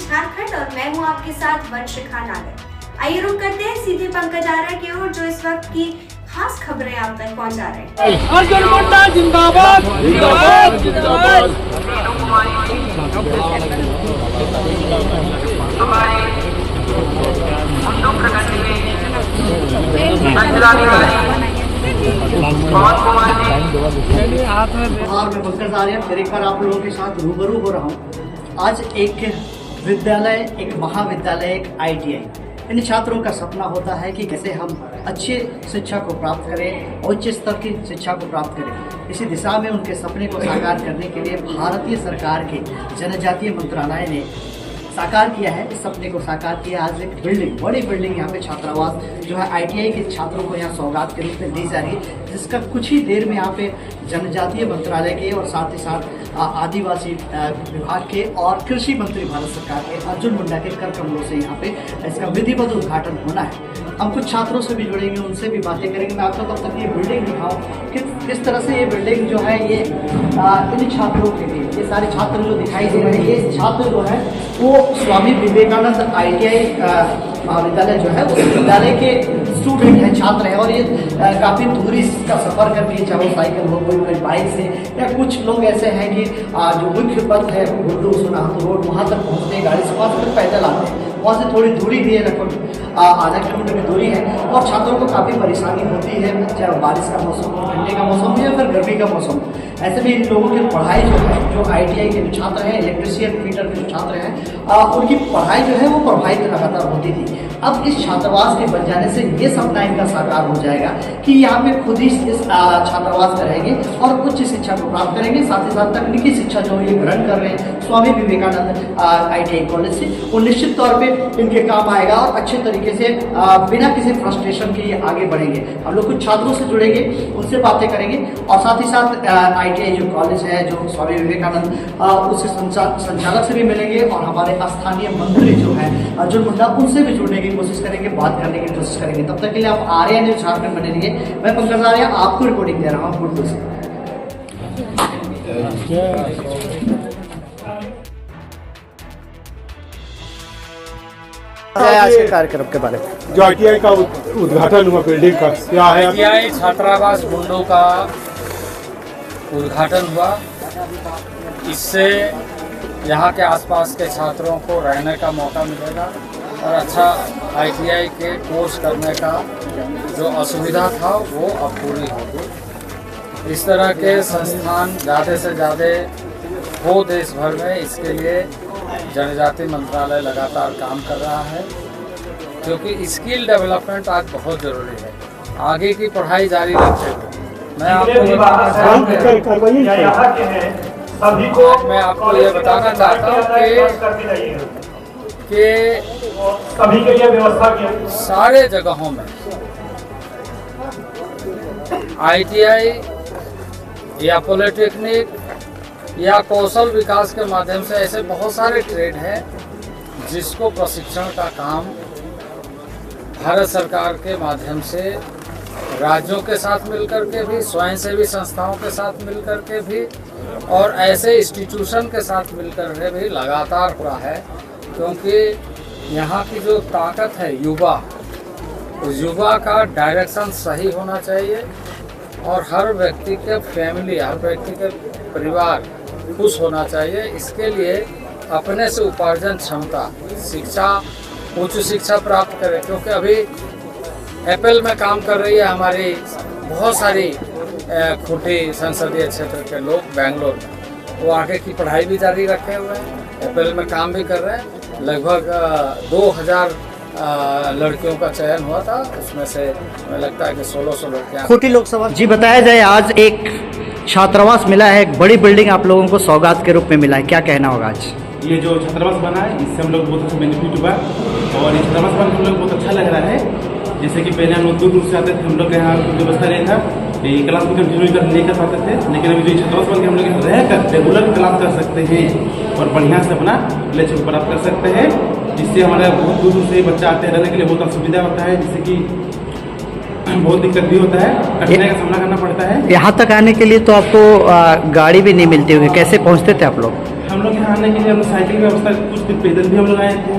झारखंड और मैं हूं आपके साथ वंशिका नागर। आइए रुक करते हैं सीधे पंकज आर्य की ओर, जो इस वक्त की खास खबरें आप तक पहुंचा रहे हैं। अर्जुन मुंडा जिंदाबाद जिंदाबाद जिंदाबाद। मैं पंकज आर्य फिर एक बार आप लोगों के साथ रूबरू हो रहा हूँ। आज एक विद्यालय, एक महाविद्यालय, एक ITI, इन छात्रों का सपना होता है कि कैसे हम अच्छी शिक्षा को प्राप्त करें, उच्च स्तर की शिक्षा को प्राप्त करें। इसी दिशा में उनके सपने को साकार करने के लिए भारतीय सरकार के जनजातीय मंत्रालय ने साकार किया है। इस सपने को साकार किया। आज एक बिल्डिंग, बड़ी बिल्डिंग यहाँ पे छात्रावास जो है ITI के छात्रों को यहाँ सौगात के रूप में दी जा रही है, जिसका कुछ ही देर में यहाँ पे जनजातीय मंत्रालय के और साथ ही साथ आदिवासी विभाग के और कृषि मंत्री भारत सरकार के अर्जुन मुंडा के कर कमलों से यहाँ पे इसका विधिवत उद्घाटन होना है। हम कुछ छात्रों से भी जुड़ेंगे, उनसे भी बातें करेंगे। मैं आपको तब तक ये बिल्डिंग दिखाऊँ किस तरह से ये बिल्डिंग जो है ये इन छात्रों के लिए, ये सारे छात्र जो दिखाई दे रहे हैं, ये छात्र जो है वो स्वामी विवेकानंद ITI महाविद्यालय जो है उस विद्यालय के स्टूडेंट हैं, छात्र हैं। और ये काफ़ी दूरी का सफ़र करके, चाहे वो साइकिल हो, कोई बाइक से, या कुछ लोग ऐसे हैं कि जो मुख्य पथ है गुड्डू सोनाहातू रोड, वहाँ तक पहुँचते हैं गाड़ी से, वहाँ से फिर पैदल आते हैं। वहाँ से थोड़ी दूरी भी है, लगभग आधा किलोमीटर की दूरी है। और छात्रों को काफ़ी परेशानी होती है, चाहे बारिश का मौसम हो, ठंडे का मौसम हो या फिर गर्मी का मौसम हो। ऐसे में इन लोगों की पढ़ाई जो है, जो ITI के जो छात्र हैं, इलेक्ट्रिशियन फीटर के जो छात्र हैं, उनकी पढ़ाई जो है वो प्रभावित लगातार होती थी। अब इस छात्रावास के बन जाने से ये सपना इनका साकार हो जाएगा कि यहाँ पे खुद ही इस छात्रावास में रहेंगे और उच्च शिक्षा को प्राप्त करेंगे। साथ ही साथ तकनीकी शिक्षा जो ये ग्रहण कर रहे हैं स्वामी विवेकानंद ITI कॉलेज से, वो निश्चित तौर पे इनके काम आएगा और अच्छे तरीके से बिना किसी फ्रस्ट्रेशन के ये आगे बढ़ेंगे। हम लोग कुछ छात्रों से जुड़ेंगे, उनसे बातें करेंगे और साथ ही साथ ITI जो कॉलेज है, जो स्वामी विवेकानंद, उसके संचालक से भी मिलेंगे और हमारे स्थानीय मंत्री जो है अर्जुन मुंडा, उनसे भी जुड़ने की कोशिश करेंगे, बात करने की कोशिश करेंगे। तब तक के लिए आप आर्या न्यूज़ झारखंड बने रहिए। मैं पंकज आर्या आपको रिपोर्टिंग दे रहा हूँ गुड्डू से। आज के कार्यक्रम के बारे में जो ITI का उद्घाटन हुआ, बिल्डिंग का क्या है? ITI छात्रावास बुंडू का उद्घाटन हुआ। इससे यहाँ के आसपास के छात्रों को रहने का मौका मिलेगा और अच्छा ITI के कोर्स करने का जो असुविधा था वो अब पूरी होगी। इस तरह के संस्थान ज़्यादा से ज़्यादा हो देश भर में, इसके लिए जनजातीय मंत्रालय लगातार काम कर रहा है, क्योंकि स्किल डेवलपमेंट आज बहुत ज़रूरी है। आगे की पढ़ाई जारी रखते हुए मैं आपको ये बताना चाहता हूँ कि सभी के लिए व्यवस्था की सारे जगहों में ITI या पॉलिटेक्निक या कौशल विकास के माध्यम से ऐसे बहुत सारे ट्रेड हैं जिसको प्रशिक्षण का काम भारत सरकार के माध्यम से राज्यों के साथ मिलकर के भी, स्वयंसेवी संस्थाओं के साथ मिलकर के भी और ऐसे इंस्टीट्यूशन के साथ मिलकर के भी लगातार हुआ है। क्योंकि यहाँ की जो ताकत है युवा, उस युवा का डायरेक्शन सही होना चाहिए और हर व्यक्ति के फैमिली, हर व्यक्ति के परिवार खुश होना चाहिए। इसके लिए अपने से उपार्जन क्षमता, शिक्षा, उच्च शिक्षा प्राप्त करें। क्योंकि अभी एप्पल में काम कर रही है हमारी बहुत सारी खूंटी संसदीय क्षेत्र के लोग बेंगलोर में, वो आगे की पढ़ाई भी जारी रखे हुए हैं, एप्पल में काम भी कर रहे हैं। लगभग 2000 लड़कियों का चयन हुआ था, उसमें से हमें लगता है कि 1600 लड़कियाँ। खूंटी लोकसभा जी, बताया जाए आज एक छात्रावास मिला है, एक बड़ी बिल्डिंग आप लोगों को सौगात के रूप में मिला है, क्या कहना होगा आज? ये जो छात्रावास बना है इससे हम लोग बहुत अच्छा बेनिफिट हुआ और ये छात्रावास बना हम लोग बहुत अच्छा लग रहा है। जैसे कि पहले हम लोग दूर दूर से आते थे, हम लोग के यहाँ व्यवस्था नहीं था, ये क्लास में कंटिन्यू नहीं कर पाते थे, लेकिन अभी जो छात्रावास बन के हम लोग रहकर रेगुलर क्लास कर सकते हैं और बढ़िया से अपना लक्ष्य प्राप्त कर सकते हैं, जिससे हमारा बहुत दूर दूर से बच्चा आते हैं, रहने के लिए बहुत असुविधा होता है, जिससे कि बहुत दिक्कत भी होता है, कठिनाई का सामना करना पड़ता है। यहाँ तक आने के लिए तो आपको गाड़ी भी नहीं मिलती होगी, कैसे पहुँचते थे आप लोग? हम लोग यहाँ आने के लिए हम लोग साइकिल की व्यवस्था कुछ दिन पैदल भी हम लोग आए थे,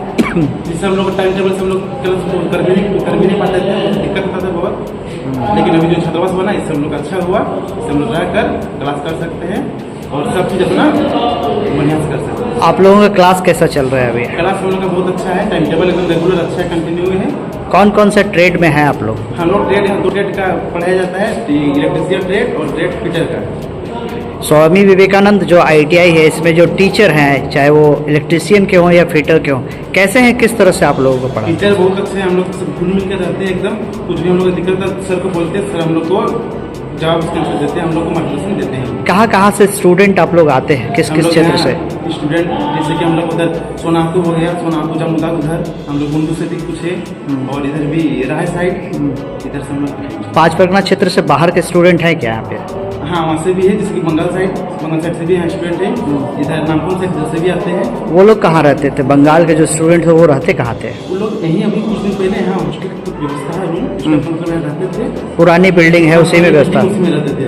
जिससे हम लोग टाइम टेबल से हम लोग क्लास कर भी नहीं पाते थे, दिक्कत होता था बहुत। लेकिन अभी जो छात्रावास बना इससे हम लोग अच्छा हुआ, इससे हम लोग रहकर क्लास कर सकते हैं और सब चीज़ अपना बढ़िया से कर सकते हैं। आप लोगों का क्लास कैसा चल रहा है अभी? क्लास हम लोग का बहुत अच्छा है, टाइम टेबल एकदम रेगुलर अच्छा है, कंटिन्यू है। कौन कौन से ट्रेड में हैं आप लोग? हम लोग ट्रेड यहाँ 2 ट्रेड का पढ़ाया जाता है, इलेक्ट्रीशियन ट्रेड और ट्रेड फिटर का। स्वामी विवेकानंद जो ITI है, इसमें जो टीचर हैं, चाहे वो इलेक्ट्रीशियन के हों या फिटर के हों, कैसे हैं, किस तरह से आप लोगों को पढ़ा? टीचर बहुत अच्छे हैं, हम लोग सब घुल मिल कर रहते हैं एकदम। कुछ भी हम लोग दिक्कत है सर को बोलते हैं, सर हम लोग को जवाब उसके आंसर देते हैं, हम लोग को मार्गदर्शन देते हैं। कहाँ से स्टूडेंट आप लोग आते हैं, किस किस क्षेत्र से? स्टूडेंट जैसे कि हम लोग उधर सोनापुर हो गया, सोनापुर जमुदा उधर हम लोग गुंडू से भी कुछ है, और इधर भी राय साइड, इधर से हम लोग 5 परगना क्षेत्र से बाहर के स्टूडेंट हैं क्या यहाँ पे? हाँ, वहाँ से भी है, जैसे कि बंगाल साइड से भी यहाँ स्टूडेंट है, इधर नामकुम से भी आते हैं। वो लोग कहाँ रहते थे? बंगाल के जो स्टूडेंट थे वो रहते कहाँ थे? वो लोग यहीं अभी कुछ दिन पहले यहाँ हॉस्टल की व्यवस्था है, रूम रहते थे। पुरानी बिल्डिंग है उसी में व्यवस्था? उसी में रहते थे।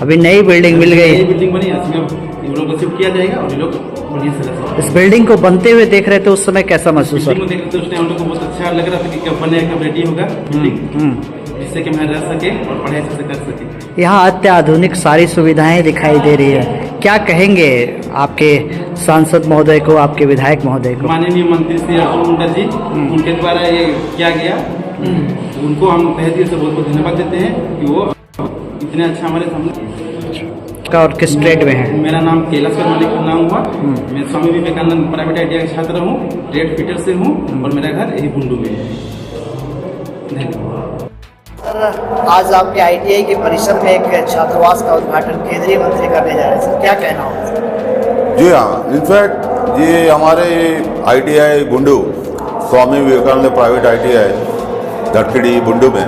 अभी नई बिल्डिंग मिल गई? नई बिल्डिंग बनी है, इसमें लोग को शिफ्ट किया जाएगा और ये लोग बढ़िया से रह सकते। इस बिल्डिंग को बनते हुए देख रहे थे, उस समय कैसा महसूस हो? बिल्डिंग को देख रहे थे उस टाइम हम लोग को बहुत अच्छा लग रहा था कि कब बनेगा, कब रेडी होगा बिल्डिंग, जिससे कि हम रह सके और पढ़ाई अच्छे से कर सके। यहाँ अत्याधुनिक सारी सुविधाएं दिखाई दे रही है, क्या कहेंगे आपके सांसद महोदय को, आपके विधायक महोदय को? माननीय मंत्री श्री अर्जुन मुंडा जी, उनके द्वारा ये किया गया, उनको हम तहे दिल से बहुत बहुत धन्यवाद देते हैं कि वो इतने अच्छा हमारे सामने। और किस ट्रेड में है? मेरा नाम कैलाश वर्मा नाम हुआ, मैं स्वामी विवेकानंद प्राइवेट ITI का छात्र हूँ, ट्रेड फिटर से हूँ और मेरा घर यही बुंडू में है। धन्यवाद। आज आपके ITI के परिसर में एक छात्रावास का उद्घाटन केंद्रीय मंत्री करने जा रहे हैं, सर क्या कहना होगा? जी हाँ, इनफैक्ट ये हमारे ITI Bundu, Swami Vivekananda private ITI धटकड़ी Bundu में,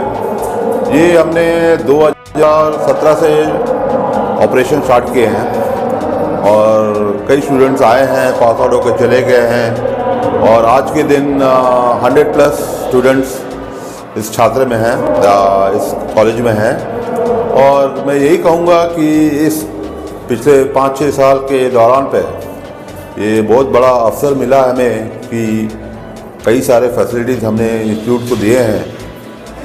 ये हमने 2017 से ऑपरेशन स्टार्ट किए हैं और कई स्टूडेंट्स आए हैं, पास आउट होकर चले गए हैं और आज के दिन 100+ स्टूडेंट्स इस छात्र में हैं, इस कॉलेज में हैं। और मैं यही कहूँगा कि इस पिछले 5-6 साल के दौरान पे ये बहुत बड़ा अवसर मिला हमें कि कई सारे फैसिलिटीज़ हमने इंस्टीट्यूट को दिए हैं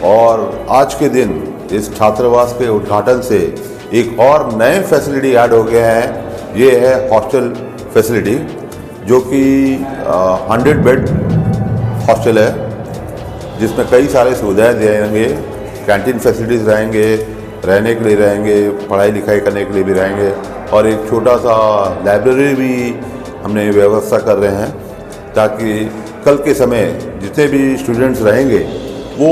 और आज के दिन इस छात्रावास के उद्घाटन से एक और नए फैसिलिटी ऐड हो गए हैं। ये है हॉस्टल फैसिलिटी, जो कि 100 बेड हॉस्टल है, जिसमें कई सारे सुविधाएं देंगे, कैंटीन फैसिलिटीज़ रहेंगे, रहने के लिए रहेंगे, पढ़ाई लिखाई करने के लिए भी रहेंगे और एक छोटा सा लाइब्रेरी भी हमने व्यवस्था कर रहे हैं, ताकि कल के समय जितने भी स्टूडेंट्स रहेंगे वो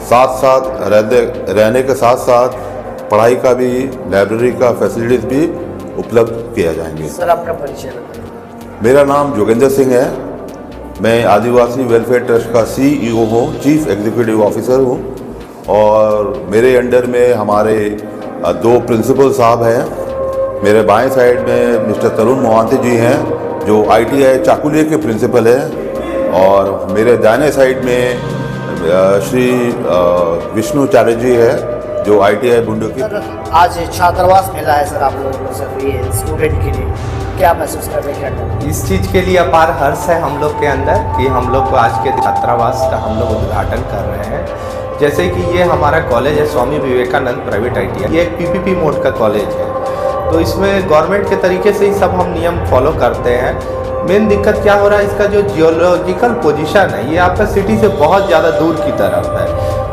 साथ साथ रहने के साथ साथ पढ़ाई का भी, लाइब्रेरी का फैसिलिटीज़ भी उपलब्ध किया जाएंगे। सर आपका परिचय बताइए। मेरा नाम जोगेंद्र सिंह है, मैं आदिवासी वेलफेयर ट्रस्ट का CEO हूँ, चीफ एग्जीक्यूटिव ऑफिसर हूँ और मेरे अंडर में हमारे 2 प्रिंसिपल साहब हैं। मेरे बाएं साइड में मिस्टर तरुण मोहांती जी हैं जो ITI चाकुलिया के प्रिंसिपल हैं और मेरे दाहिने साइड में श्री विष्णु चैटर्जी है जो ITI बुंडू की। आज छात्रावास मिला है सर आप लोगों को, सर ये स्टूडेंट के लिए क्या महसूस कर रहे हैं? इस चीज़ के लिए अपार हर्ष है हम लोग के अंदर कि हम लोग को आज के छात्रावास का हम लोग उद्घाटन कर रहे हैं। जैसे कि ये हमारा कॉलेज है स्वामी विवेकानंद प्राइवेट ITI, ये एक PPP मोड का कॉलेज है, तो इसमें गवर्नमेंट के तरीके से ही सब हम नियम फॉलो करते हैं। मेन दिक्कत क्या हो रहा है, इसका जो जियोलॉजिकल पोजीशन है ये आपका सिटी से बहुत ज़्यादा दूर की तरफ है,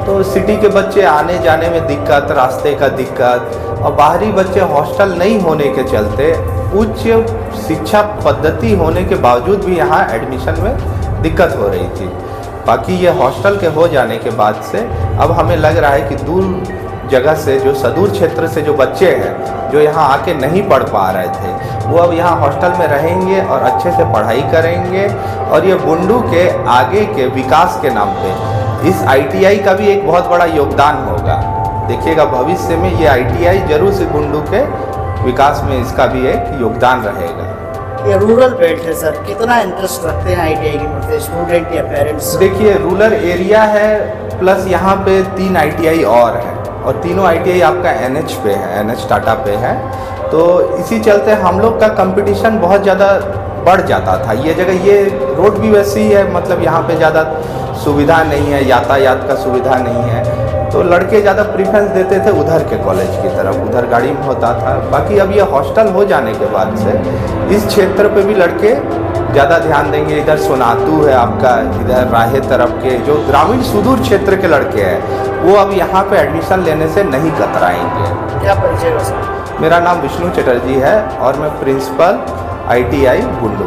तो सिटी के बच्चे आने जाने में दिक्कत, रास्ते का दिक्कत और बाहरी बच्चे हॉस्टल नहीं होने के चलते उच्च शिक्षा पद्धति होने के बावजूद भी यहाँ एडमिशन में दिक्कत हो रही थी। बाकी ये हॉस्टल के हो जाने के बाद से अब हमें लग रहा है कि दूर जगह से, जो सुदूर क्षेत्र से जो बच्चे हैं जो यहाँ आके नहीं पढ़ पा रहे थे, वो अब यहाँ हॉस्टल में रहेंगे और अच्छे से पढ़ाई करेंगे और ये बुंडू के आगे के विकास के नाम पे इस ITI का भी एक बहुत बड़ा योगदान होगा। देखिएगा भविष्य में ये ITI जरूर से बुंडू के विकास में इसका भी एक योगदान रहेगा। ये रूरल बेल्ट है सर, कितना इंटरेस्ट रखते हैं ITI के प्रति स्टूडेंट या पेरेंट्स? देखिए रूरल एरिया है, प्लस यहाँ पे 3 ITI और है और तीनों ITI आपका NH पे है, NH टाटा पे है, तो इसी चलते हम लोग का कंपटीशन बहुत ज़्यादा बढ़ जाता था। ये जगह ये रोड भी वैसी है, मतलब यहाँ पे ज़्यादा सुविधा नहीं है, यातायात का सुविधा नहीं है, तो लड़के ज़्यादा प्रेफरेंस देते थे उधर के कॉलेज की तरफ, उधर गाड़ी में होता था। बाकी अब ये हॉस्टल हो जाने के बाद से इस क्षेत्र पे भी लड़के ज़्यादा ध्यान देंगे। इधर सोनातू है आपका, इधर राहे तरफ के जो ग्रामीण सुदूर क्षेत्र के लड़के हैं वो अब यहाँ पे एडमिशन लेने से नहीं कतराएंगे। क्या परिचय हो सर? मेरा नाम विष्णु चटर्जी है और मैं प्रिंसिपल ITI बुंडू।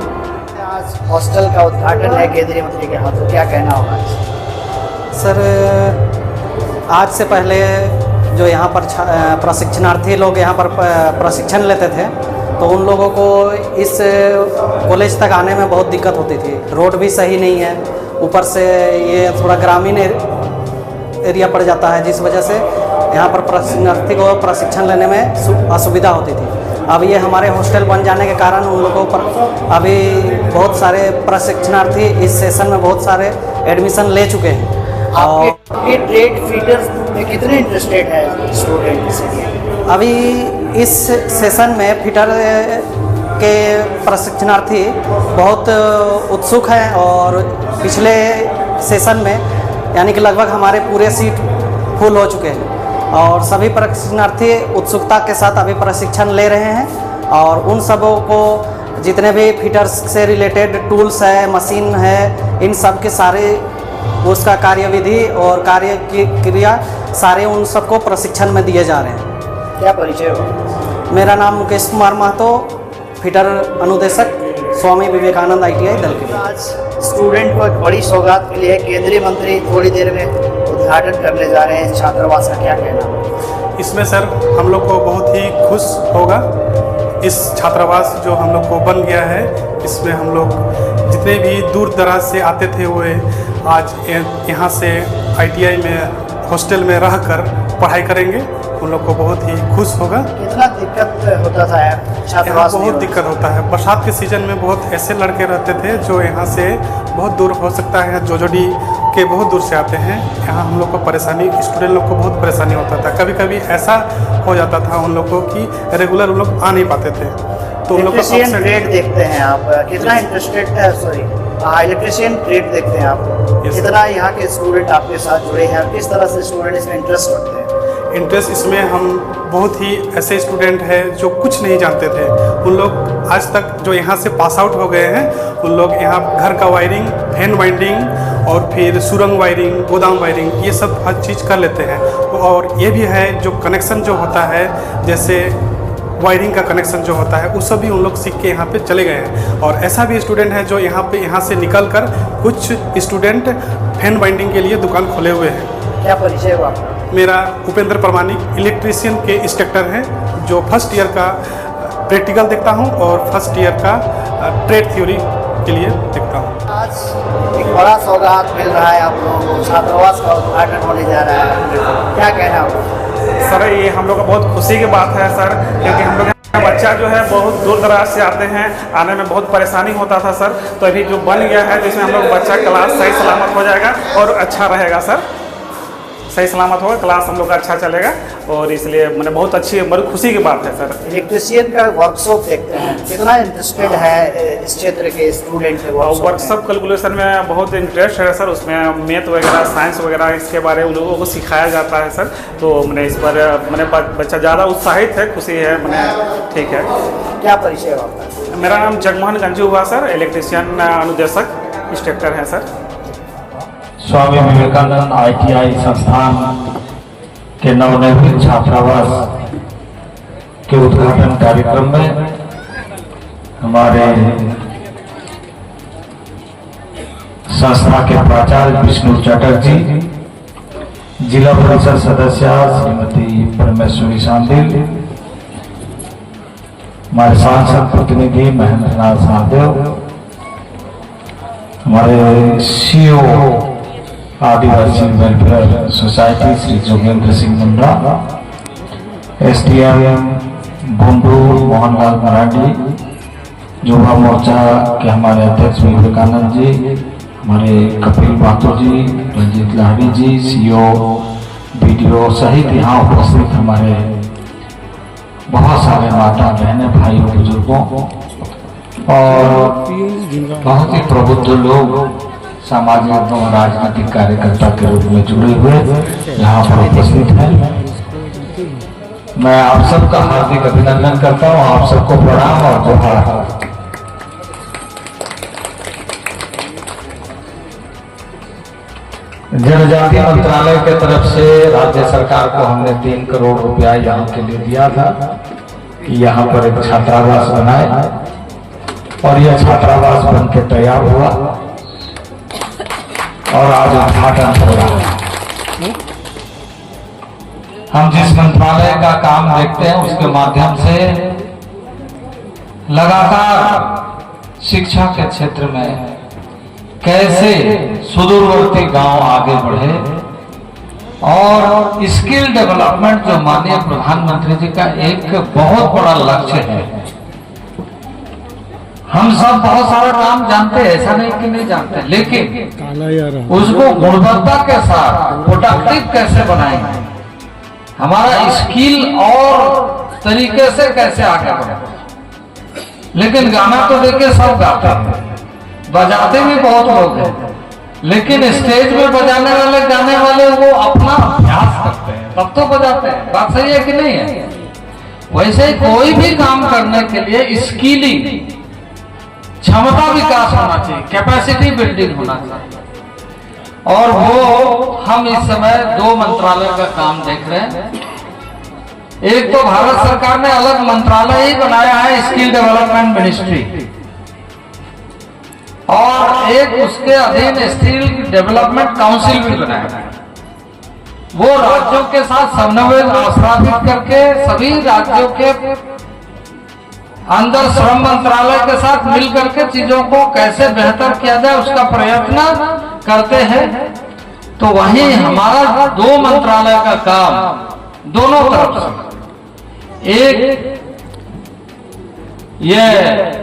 आज हॉस्टल का उद्घाटन है केंद्रीय मंत्री के हाथों, क्या कहना होगा? सर, आज से पहले जो यहाँ पर प्रशिक्षणार्थी लोग यहाँ पर प्रशिक्षण लेते थे तो उन लोगों को इस कॉलेज तक आने में बहुत दिक्कत होती थी। रोड भी सही नहीं है, ऊपर से ये थोड़ा ग्रामीण एरिया पड़ जाता है, जिस वजह से यहाँ पर प्रशिक्षणार्थी को प्रशिक्षण लेने में असुविधा होती थी। अब ये हमारे हॉस्टल बन जाने के कारण उन लोगों पर अभी बहुत सारे प्रशिक्षणार्थी इस सेशन में बहुत सारे एडमिशन ले चुके हैं। आपके ट्रेड फीडर्स में कितने इंटरेस्टेड है स्टूडेंट इसलिए? अभी इस सेशन में फिटर के प्रशिक्षणार्थी बहुत उत्सुक हैं और पिछले सेशन में यानी कि लगभग हमारे पूरे सीट फुल हो चुके हैं और सभी प्रशिक्षणार्थी उत्सुकता के साथ अभी प्रशिक्षण ले रहे हैं और उन सबों को जितने भी फिटर्स से रिलेटेड टूल्स है, मशीन है, इन सब के सारे उसका कार्यविधि और कार्य की क्रिया सारे उन सबको प्रशिक्षण में दिए जा रहे हैं। क्या परिचय हो? मेरा नाम मुकेश कुमार महतो, फिटर अनुदेशक, स्वामी विवेकानंद ITI दलकेड़ी। आज स्टूडेंट को एक बड़ी सौगात मिली है, केंद्रीय मंत्री थोड़ी देर में उद्घाटन करने जा रहे हैं छात्रावास का, क्या कहना? इसमें सर हम लोग को बहुत ही खुश होगा। इस छात्रावास जो हम लोग को बन गया है, इसमें हम लोग जितने भी दूर दराज से आते थे वो आज यहाँ से ITI में हॉस्टल में रहकर पढ़ाई करेंगे। उन लोग को बहुत ही खुश होगा। कितना दिक्कत होता था छात्रावास में? बहुत दिक्कत होता है। बरसात के सीजन में बहुत ऐसे लड़के रहते थे जो यहाँ से बहुत दूर, हो सकता है जोजोडी के बहुत दूर से आते हैं। यहाँ हम लोग को परेशानी, स्टूडेंट लोग को बहुत परेशानी होता था। कभी कभी ऐसा हो जाता था उन लोगों को कि रेगुलर उन लोग आ नहीं पाते थे, तो उन लोग को ट्रेड देखते हैं आप, कितना इंटरेस्टेड है? सॉरी, इलेक्ट्रिशियन ट्रेड देखते हैं आप, कितना यहाँ के स्टूडेंट आपके साथ जुड़े हैं, किस तरह से स्टूडेंट इसमें इंटरेस्ट रखते हैं? इंटरेस्ट इसमें हम बहुत ही ऐसे स्टूडेंट हैं जो कुछ नहीं जानते थे, उन लोग आज तक जो यहाँ से पास आउट हो गए हैं, उन लोग यहाँ घर का वायरिंग, फैन वाइंडिंग और फिर सुरंग वायरिंग, गोदाम वायरिंग, ये सब हर चीज़ कर लेते हैं। और ये भी है जो कनेक्शन जो होता है, जैसे वायरिंग का कनेक्शन जो होता है, वो सब भी उन लोग सीख के यहाँ पे चले गए हैं। और ऐसा भी स्टूडेंट है जो यहाँ से निकल कर कुछ स्टूडेंट फैन वाइंडिंग के लिए दुकान खोले हुए हैं। क्या परिचय हुआ आपका? मेरा उपेंद्र परमानिक, इलेक्ट्रीशियन के इंस्ट्रक्टर हैं, जो फर्स्ट ईयर का प्रैक्टिकल देखता हूं और फर्स्ट ईयर का ट्रेड थ्योरी के लिए देखता हूं। आज एक बड़ा सौगात मिल रहा है आप लोगों को, छात्रावास का उद्घाटन होने जा रहा है, क्या कहना होगा? सर, ये हम लोग का बहुत खुशी की बात है सर, क्योंकि हम लोग बच्चा जो है बहुत दूर दराज से आते हैं, आने में बहुत परेशानी होता था सर। तो अभी जो बन गया है जिसमें हम लोग बच्चा क्लास सही सलामत हो जाएगा और अच्छा रहेगा सर, सही सलामत होगा, क्लास हम लोग का अच्छा चलेगा और इसलिए मैंने बहुत अच्छी, बड़ी खुशी की बात है सर। इलेक्ट्रिशियन का वर्कशॉप देखते हैं, कितना इंटरेस्टेड है इस क्षेत्र के स्टूडेंट? वर्कशॉप कैलकुलेशन में बहुत इंटरेस्ट है सर, उसमें मैथ वगैरह, साइंस वगैरह, इसके बारे में उन लोगों को सिखाया जाता है सर। तो मैंने इस पर मैंने बच्चा ज़्यादा उत्साहित है, खुशी है, मैंने ठीक है। क्या परिचय है आपका? मेरा नाम जगमोहन गंजू हुआ सर, इलेक्ट्रिशियन अनुदेशक इंस्ट्रक्टर हैं सर। स्वामी विवेकानंद ITI संस्थान के नवनिर्मित छात्रावास के उद्घाटन कार्यक्रम में हमारे संस्था के प्राचार्य विष्णु चटर्जी, जिला परिषद सदस्य श्रीमती परमेश्वरी शांडिल, हमारे सांसद प्रतिनिधि महेंद्र नाथ साहदेव, हमारे CEO आदिवासी welfare society Shri Jogendra Singh Munda, SDM Bundu Mohanlal Marathi, Yuva Morcha के हमारे अध्यक्ष विवेकानंद जी, हमारे कपिल माथुर जी, रंजीत लाहड़ी जी, CEO BDO सहित यहाँ उपस्थित हमारे बहुत सारे माता बहनें, भाइयों, बुजुर्गों और बहुत ही प्रबुद्ध लोग सामाजिक एवं राजनीतिक कार्यकर्ता के रूप में जुड़े हुए यहाँ पर उपस्थित हैं। मैं आप सबका हार्दिक अभिनंदन करता हूँ, आप सबको प्रणाम और जोहार। जनजाति मंत्रालय के तरफ से राज्य सरकार को हमने 3 करोड़ रुपया यहाँ के लिए दिया था कि यहाँ पर एक छात्रावास बनाए और यह छात्रावास बन के तैयार हुआ और आज उद्घाटन हो रहा है। हम जिस मंत्रालय का काम देखते हैं उसके माध्यम से लगातार शिक्षा के क्षेत्र में कैसे सुदूरवर्ती गांव आगे बढ़े और स्किल डेवलपमेंट जो माननीय प्रधानमंत्री जी का एक बहुत बड़ा लक्ष्य है। हम सब बहुत सारा काम जानते हैं, ऐसा नहीं कि नहीं जानते, लेकिन उसको गुणवत्ता के साथ प्रोडक्टिव कैसे बनाएंगे, हमारा स्किल और तरीके से कैसे आगे बढ़े। लेकिन गाना तो देखिए सब गाते हैं, बजाते भी बहुत लोग हैं, लेकिन स्टेज में बजाने वाले गाने वाले वो अपना अभ्यास करते हैं तब तो बजाते हैं। बात सही है कि नहीं है? वैसे कोई भी काम करने के लिए स्किलिंग, क्षमता विकास होना चाहिए, कैपेसिटी बिल्डिंग होना चाहिए। और वो हम इस समय 2 मंत्रालय का काम देख रहे हैं। एक तो भारत सरकार ने अलग मंत्रालय ही बनाया है, स्किल डेवलपमेंट मिनिस्ट्री, और एक उसके अधीन स्किल डेवलपमेंट काउंसिल भी बनाया है। वो राज्यों के साथ समन्वय स्थापित करके सभी राज्यों के अंदर श्रम मंत्रालय के साथ मिलकर के चीजों को कैसे बेहतर किया जाए उसका प्रयत्न करते हैं। तो वहीं हमारा 2 मंत्रालय का काम दोनों तरफ से, एक ये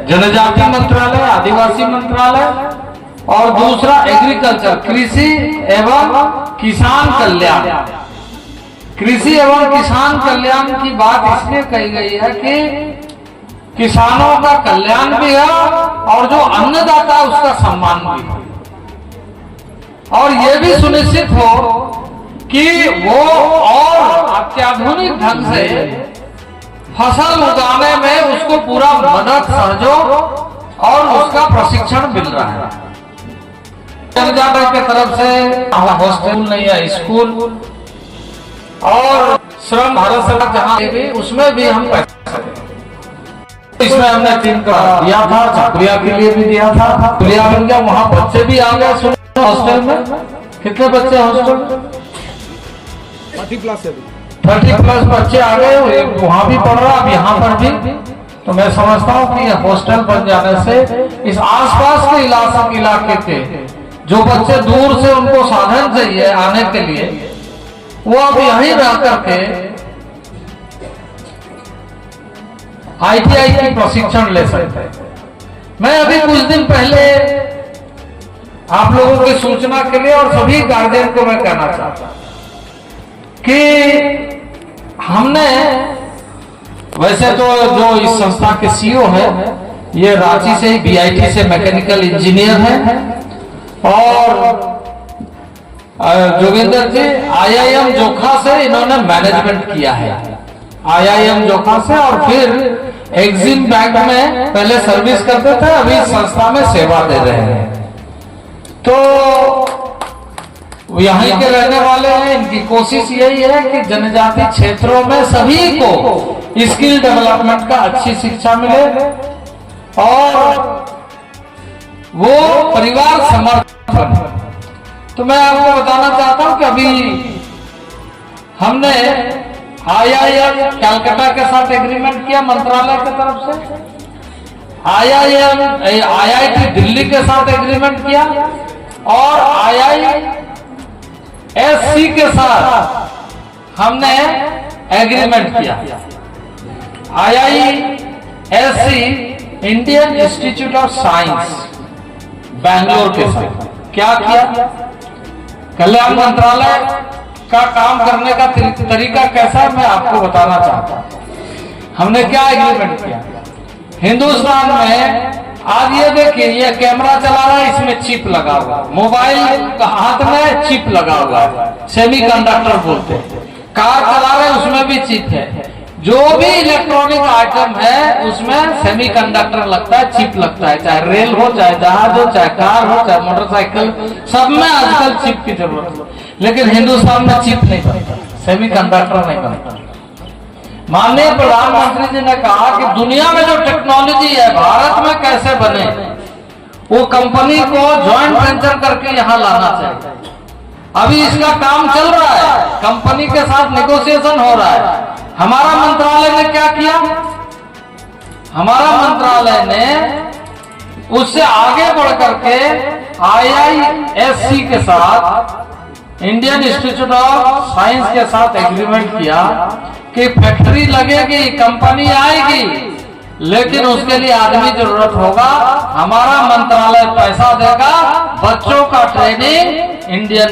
जनजाति मंत्रालय, आदिवासी मंत्रालय, और दूसरा एग्रीकल्चर, कृषि एवं किसान कल्याण। कृषि एवं किसान कल्याण की बात इसलिए कही गई है कि किसानों का कल्याण भी है और जो अन्नदाता उसका सम्मान भी हो, और ये भी सुनिश्चित हो कि वो और अत्याधुनिक ढंग से फसल उगाने में उसको पूरा मदद, सहयोग और उसका प्रशिक्षण मिल रहा है। जनजाति की तरफ से हॉस्टल नहीं है, स्कूल और श्रम भारत सरकार जहाँ भी उसमें भी हम पैसा, इसमें हमने 3 करोड़ दिया था, चाकुरिया के लिए भी दिया था, चाकुरिया बन गया, वहाँ बच्चे भी आ गए। सुनो हॉस्टल में कितने बच्चे हॉस्टल में? 30+ बच्चे आ गए, वहाँ भी पढ़ रहा, अब यहाँ पर भी। तो मैं समझता हूँ कि हॉस्टल बन जाने से इस आसपास के इलाके के जो बच्चे दूर से उनको साधन चाहिए आने के लिए, वो अब यहीं रह करके ITI की प्रशिक्षण ले सकते हैं। मैं अभी कुछ दिन पहले आप लोगों की सूचना के लिए और सभी गार्जियन को मैं कहना चाहता हूं कि हमने, वैसे तो जो इस संस्था के CEO है ये रांची से ही BIT से मैकेनिकल इंजीनियर है, और जोगिंदर जी IIM जोखा से इन्होंने मैनेजमेंट किया है, IIM जोखा से, और फिर एक्सिम बैंक में पहले सर्विस करते थे, अभी संस्था में सेवा दे रहे हैं। तो यहीं के रहने वाले हैं, इनकी कोशिश यही है कि जनजाति क्षेत्रों में सभी को स्किल डेवलपमेंट का अच्छी शिक्षा मिले और वो परिवार समर्थन। तो मैं आपको बताना चाहता हूं कि अभी हमने IIM कलकत्ता के साथ एग्रीमेंट किया मंत्रालय की तरफ से, IIT दिल्ली के साथ एग्रीमेंट किया, और IISc के साथ हमने एग्रीमेंट किया। IISc Indian institute of science Bangalore के साथ क्या किया? कल्याण मंत्रालय का काम करने का तरीका कैसा है मैं आपको बताना चाहता हूं। हमने क्या एग्रीमेंट किया? हिंदुस्तान में आज ये देखिए, ये कैमरा चला रहा है, इसमें चिप लगा हुआ, मोबाइल का हाथ में चिप लगा हुआ है, सेमीकंडक्टर बोलते हैं। कार चला रहे हैं, उसमें भी चिप है। जो भी इलेक्ट्रॉनिक आइटम है उसमें सेमीकंडक्टर लगता है, चिप लगता है, चाहे रेल हो, चाहे जहाज हो, चाहे कार हो, चाहे मोटरसाइकिल, सब में आजकल चिप की जरूरत है। लेकिन हिंदुस्तान में चिप नहीं बनता, सेमीकंडक्टर नहीं बनता। माननीय प्रधानमंत्री जी ने कहा कि दुनिया में जो टेक्नोलॉजी है भारत में कैसे बने, वो कंपनी को ज्वाइंट वेंचर करके यहाँ लाना चाहिए। अभी इसका काम चल रहा है, कंपनी के साथ नेगोशिएशन हो रहा है। हमारा मंत्रालय ने क्या किया? हमारा मंत्रालय ने उससे आगे बढ़ करके IISc के साथ, इंडियन इंस्टीट्यूट ऑफ साइंस के साथ एग्रीमेंट किया कि फैक्ट्री लगेगी, कंपनी आएगी, लेकिन उसके लिए आदमी जरूरत होगा। हमारा मंत्रालय पैसा देगा, बच्चों का training Indian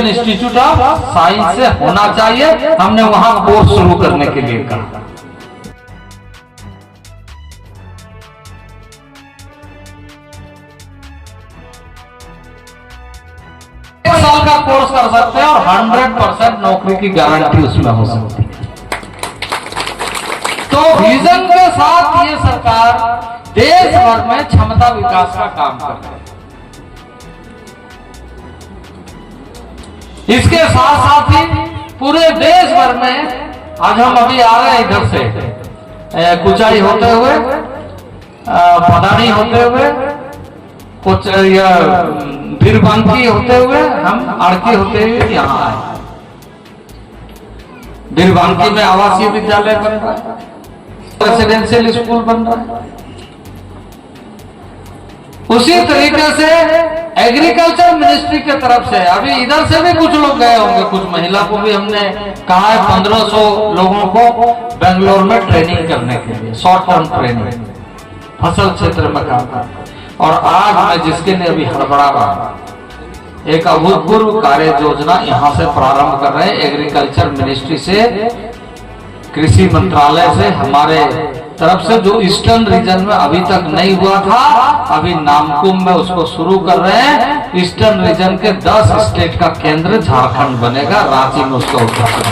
institute of science से होना चाहिए। हमने वहां कोर्स शुरू करने के लिए कहा। एक साल का कोर्स कर सकते हैं और 100% नौकरी की गारंटी उसमें हो सकती है। तो विजन के साथ ये सरकार देश भर में क्षमता विकास का काम कर रही है। इसके साथ साथ ही पूरे देश भर में, आज हम अभी आ रहे हैं इधर से कुचाई होते हुए, पदानी होते हुए, कुछ बीरबांकी होते हुए, हम आड़की होते हुए यहाँ आए। बीरबांकी में आवासीय विद्यालय बन रहा है, रेसिडेंशियल स्कूल बन रहा है। उसी तरीके से एग्रीकल्चर मिनिस्ट्री की तरफ से अभी इधर से भी कुछ लोग गए होंगे, कुछ महिला को भी हमने कहा है 1500 लोगों को बेंगलोर में ट्रेनिंग करने के लिए, शॉर्ट टर्म ट्रेनिंग फसल क्षेत्र में काम करना। और आज मैं जिसके लिए अभी हड़बड़ा रहा, एक अभूतपूर्व कार्य योजना यहाँ से प्रारंभ कर रहे हैं, एग्रीकल्चर मिनिस्ट्री से, कृषि मंत्रालय से, हमारे तरफ से, जो ईस्टर्न रीजन में अभी तक नहीं हुआ था, अभी नामकुम में उसको शुरू कर रहे हैं। ईस्टर्न रीजन के 10 स्टेट का केंद्र झारखंड बनेगा, रांची में उसका उद्घाटन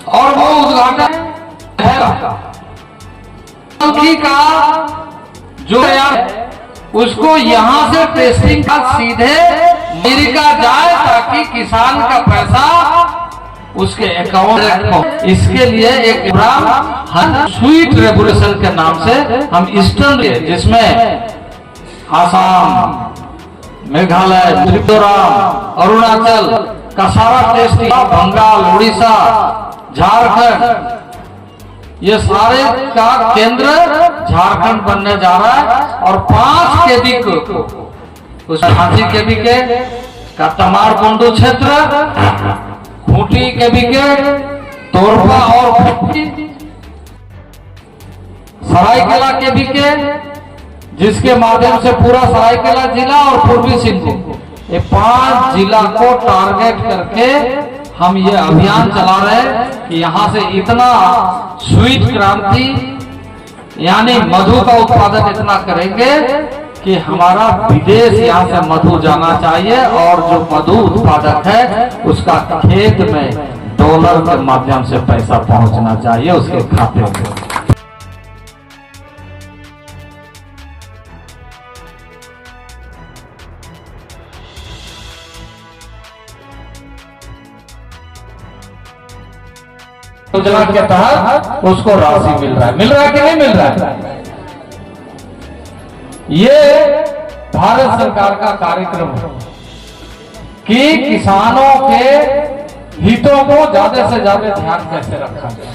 और वो उद्घाटन का जो है उसको यहाँ से टेस्टिंग का सीधे अमेरिका जाए, ताकि किसान का पैसा उसके अकाउंट। इसके लिए एक प्रोग्राम स्वीट रेवोल्यूशन के नाम से हम ईस्टर्न, जिसमें आसाम, मेघालय, त्रिपुरा, अरुणाचल का सारा टेस्टिंग, बंगाल, उड़ीसा, झारखंड, ये सारे का केंद्र झारखंड बनने जा रहा है। और 5 केबी को उस 80 केबी के का तमार कुंडू क्षेत्र, खूंटी केबी के, तोरपा और सरायकेला केबी के, जिसके माध्यम से पूरा सरायकेला जिला और पूर्वी सिंहभूम, ये 5 जिला को टारगेट करके हम ये अभियान चला रहे हैं कि यहाँ से इतना स्वीट क्रांति यानी मधु का उत्पादन इतना करेंगे कि हमारा विदेश यहाँ से मधु जाना चाहिए, और जो मधु उत्पादक है उसका खेत में डॉलर के माध्यम से पैसा पहुंचना चाहिए उसके खाते में। योजना के तहत उसको राशि मिल रहा है कि नहीं मिल रहा है? ये भारत सरकार का कार्यक्रम है कि किसानों के हितों को ज्यादा से ज्यादा ध्यान कैसे रखा जाए।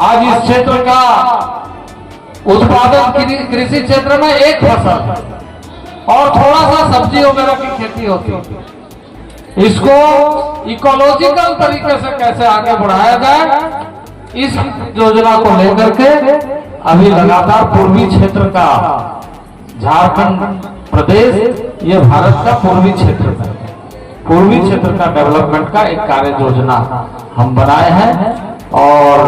आज इस क्षेत्र का उत्पादन कृषि क्षेत्र में एक फसल और थोड़ा सा सब्जी वगैरह की खेती होती है, इसको इकोलॉजिकल तरीके से कैसे आगे बढ़ाया जाए, इस योजना को लेकर के अभी लगातार पूर्वी क्षेत्र का, झारखंड प्रदेश ये भारत का पूर्वी क्षेत्र है, पूर्वी क्षेत्र का डेवलपमेंट का एक कार्य योजना हम बनाए हैं और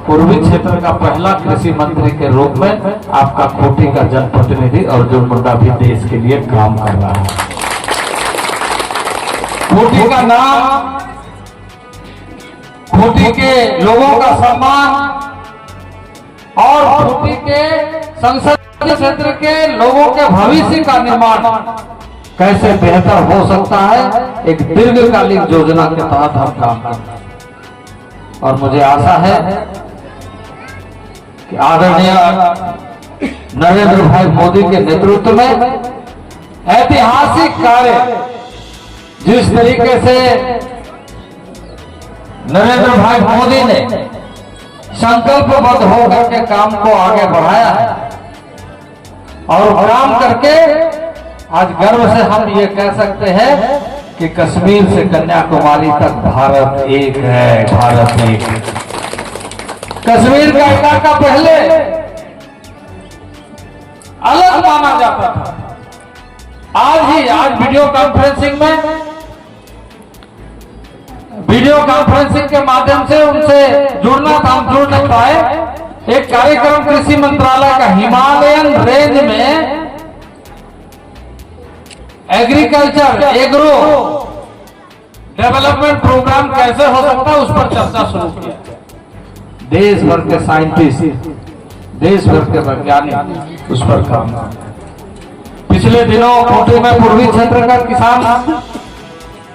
पूर्वी क्षेत्र का पहला कृषि मंत्री के रूप में आपका खूंटी का जनप्रतिनिधि अर्जुन मुंडा भी देश के लिए काम कर रहा है। खूंटी का नाम, खूंटी के लोगों का सम्मान और खूंटी के संसदीय क्षेत्र के लोगों के भविष्य का निर्माण कैसे बेहतर हो सकता है, एक दीर्घकालिक योजना के तहत हम काम करते हैं। और मुझे आशा है कि आदरणीय नरेंद्र भाई मोदी के नेतृत्व में ऐतिहासिक कार्य जिस तरीके से नरेंद्र भाई मोदी ने संकल्पबद्ध होकर के काम को आगे बढ़ाया है और काम करके आज गर्व से हम ये कह सकते हैं कि कश्मीर से कन्याकुमारी तक भारत एक है, भारत एक है। कश्मीर का इलाका पहले अलग माना जाता था। आज वीडियो कॉन्फ्रेंसिंग के माध्यम से उनसे जुड़ना था, हम जुड़ नहीं पाए। एक कार्यक्रम कृषि मंत्रालय का हिमालयन रेंज में एग्रीकल्चर एग्रो डेवलपमेंट प्रोग्राम कैसे हो सकता है उस पर चर्चा शुरू किया। देश भर के साइंटिस्ट, देश भर के वैज्ञानिक उस पर काम कर रहे हैं। पिछले दिनों खूंटी में पूर्वी क्षेत्र का किसान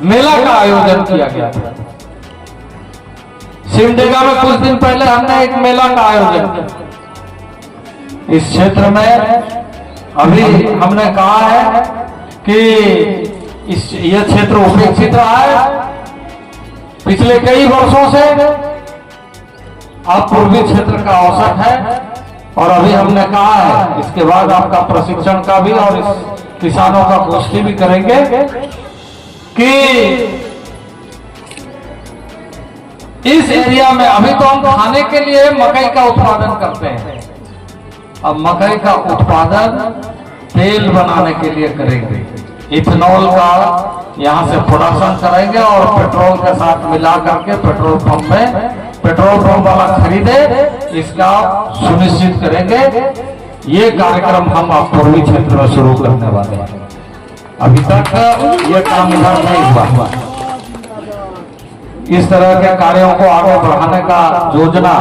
मेला का आयोजन किया गया था। सिमडेगा में कुछ दिन पहले हमने एक मेला का आयोजन किया। इस क्षेत्र में अभी हमने कहा है कि यह क्षेत्र उपेक्षित रहा है पिछले कई वर्षों से। अब पूर्वी क्षेत्र का औसत है और अभी हमने कहा है इसके बाद आपका प्रशिक्षण का भी और इस किसानों का गोष्ठी भी करेंगे कि इस एरिया में अभी तो हम खाने के लिए मकई का उत्पादन करते हैं, अब मकई का उत्पादन तेल बनाने के लिए करेंगे। इथेनॉल का यहाँ से प्रोडक्शन करेंगे और पेट्रोल के साथ मिला करके पेट्रोल पंप में पेट्रोल पंप वाला खरीदे, इसका सुनिश्चित करेंगे। ये कार्यक्रम हम अब पूर्वी क्षेत्र में शुरू करने वाले हैं। अभी तक ये काम इधर नहीं हुआ। इस तरह के कार्यों को आगे बढ़ाने का योजना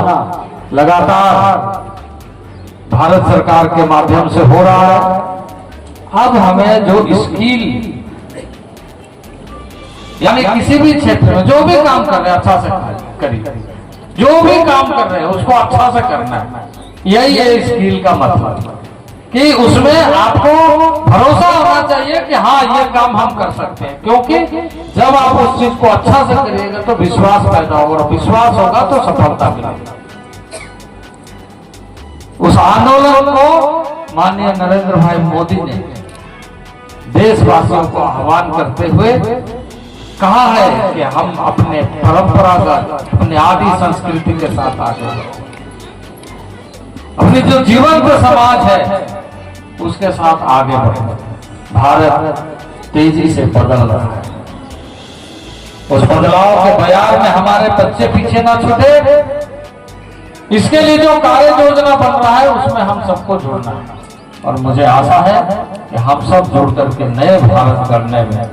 लगातार भारत सरकार के माध्यम से हो रहा है। अब हमें जो स्किल यानी किसी भी क्षेत्र में जो भी काम कर रहे हैं अच्छा से करिए, जो भी काम कर रहे हैं उसको अच्छा से करना है। यही है स्किल का मतलब कि उसमें आपको भरोसा होना चाहिए कि हाँ ये काम हम कर सकते हैं, क्योंकि जब आप उस चीज को अच्छा से करिएगा तो विश्वास पैदा होगा और विश्वास होगा तो सफलता मिलेगी। उस आंदोलन को माननीय नरेंद्र भाई मोदी ने देशवासियों को आह्वान करते हुए कहा है कि हम अपने परंपरागत अपने आदि संस्कृति के साथ आगे बढ़ें, अपनी जो जीवंत समाज है उसके साथ आगे बढ़ें। भारत तेजी से बदल रहा है, उस बदलाव के बयार में हमारे बच्चे पीछे ना छूटे, इसके लिए जो कार्य योजना बन रहा है उसमें हम सबको जुड़ना है। और मुझे आशा है कि हम सब जुड़ करके नए भारत करने में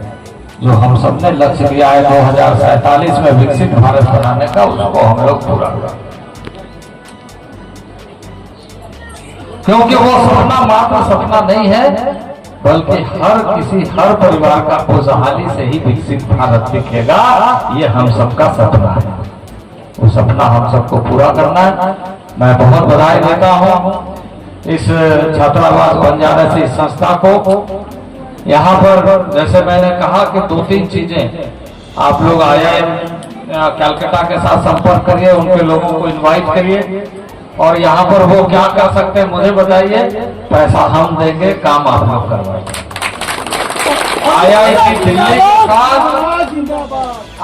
जो हम सब ने लक्ष्य लिया है 2047 में विकसित भारत बनाने का, उसको हम लोग पूरा करें। क्योंकि वो सपना मात्र सपना नहीं है, बल्कि हर परिवार का खुशहाली से ही विकसित भारत दिखेगा। ये हम सबका सपना है, वो सपना हम सबको पूरा करना है। मैं बहुत बधाई देता हूँ इस छात्रावास बन जाने से इस संस्था को। यहाँ पर जैसे मैंने कहा कि 2-3 चीजें आप लोग IIM कलकत्ता के साथ संपर्क करिए, उनके लोगों को इनवाइट करिए और यहाँ पर वो क्या कर सकते हैं मुझे बताइए, पैसा हम देंगे, काम आप लोग करवाइए। IIT दिल्ली के साथ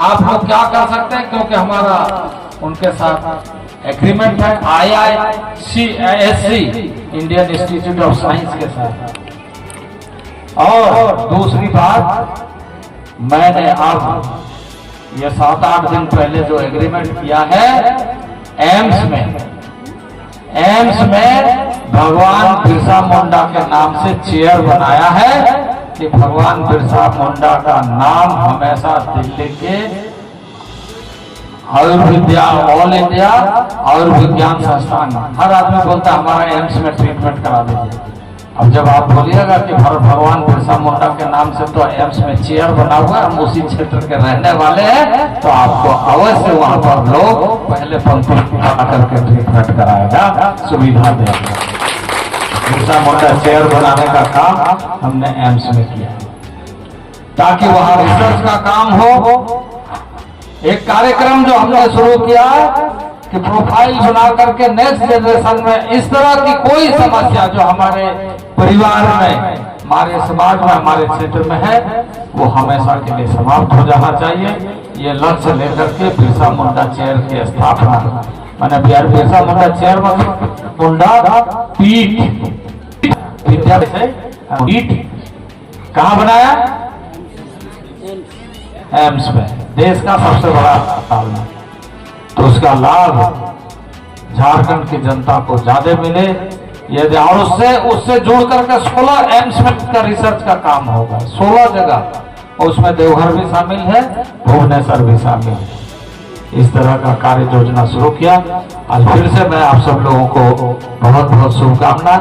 आप लोग क्या कर सकते हैं, क्योंकि हमारा उनके साथ एग्रीमेंट है IICSC Indian institute of science के साथ। और दूसरी बात मैंने अब ये 7-8 दिन पहले जो एग्रीमेंट किया है एम्स में भगवान बिरसा मुंडा के नाम से चेयर बनाया है कि भगवान बिरसा मुंडा का नाम हमेशा दिल्ली के आयुर्विद्या ऑल इंडिया आयुर्विज्ञान संस्थान, हर आदमी बोलता है हमारा एम्स में ट्रीटमेंट करा दीजिए। अब जब आप बोलिएगा कि भगवान बिरसा मुंडा के नाम से तो एम्स में चेयर बना हुआ है, हम उसी क्षेत्र के रहने वाले हैं, तो आपको अवश्य वहां पर लोग पहले पंक्ति करके ट्रीटमेंट कराएगा, सुविधा देगा। बिरसा मुंडा चेयर बनाने का काम हमने एम्स में किया ताकि वहां रिसर्च का काम हो। एक कार्यक्रम जो हमने शुरू किया कि प्रोफाइल बना करके नेक्स्ट जनरेशन में इस तरह की कोई समस्या जो हमारे परिवार में, हमारे समाज में, हमारे क्षेत्र में है, वो हमेशा के लिए समाप्त हो जाना चाहिए। ये लक्ष्य लेकर के बिरसा मुंडा चेयर की स्थापना, मैंने बिरसा मुंडा चेयर मुंडा पीठ विद्या से पीठ कहाँ बनाया? एम्स में, देश का सबसे बड़ा अस्पताल में। तो उसका लाभ झारखंड की जनता को ज्यादा मिले, यदि और उससे जुड़ करके 16 एम्स में का रिसर्च का काम होगा, 16 जगह, और उसमें देवघर भी शामिल है, भुवनेश्वर भी शामिल है। इस तरह का कार्य योजना शुरू किया। आज फिर से मैं आप सब लोगों को बहुत बहुत शुभकामना।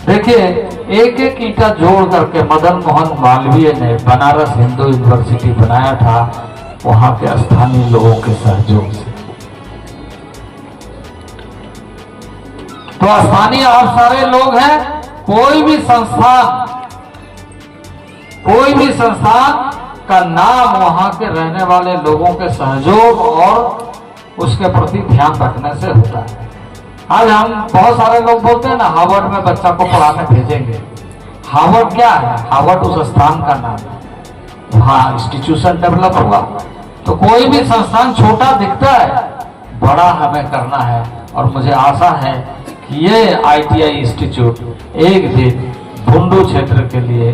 देखिए, एक एक ईंटा जोड़ करके मदन मोहन मालवीय ने बनारस हिंदू यूनिवर्सिटी बनाया था, वहां के स्थानीय लोगों के सहयोग से। तो स्थानीय आप सारे लोग हैं, कोई भी संस्थान का नाम वहां के रहने वाले लोगों के सहयोग और उसके प्रति ध्यान रखने से होता है। आज हम बहुत सारे लोग बोलते हैं ना, हार्वर्ड में बच्चा को पढ़ाने भेजेंगे। हार्वर्ड क्या है? हार्वर्ड उस स्थान का नाम है, वहां इंस्टीट्यूशन डेवलप हुआ। तो कोई भी संस्थान छोटा दिखता है, बड़ा हमें करना है। और मुझे आशा है कि ये ITI इंस्टीट्यूट एक दिन बुंडू क्षेत्र के लिए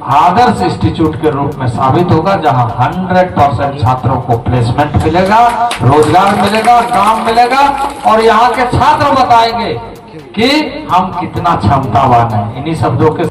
आदर्श इंस्टीट्यूट के रूप में साबित होगा, जहां 100% छात्रों को प्लेसमेंट मिलेगा, रोजगार मिलेगा, काम मिलेगा, और यहाँ के छात्र बताएंगे कि हम कितना क्षमतावान हैं। इन्हीं शब्दों के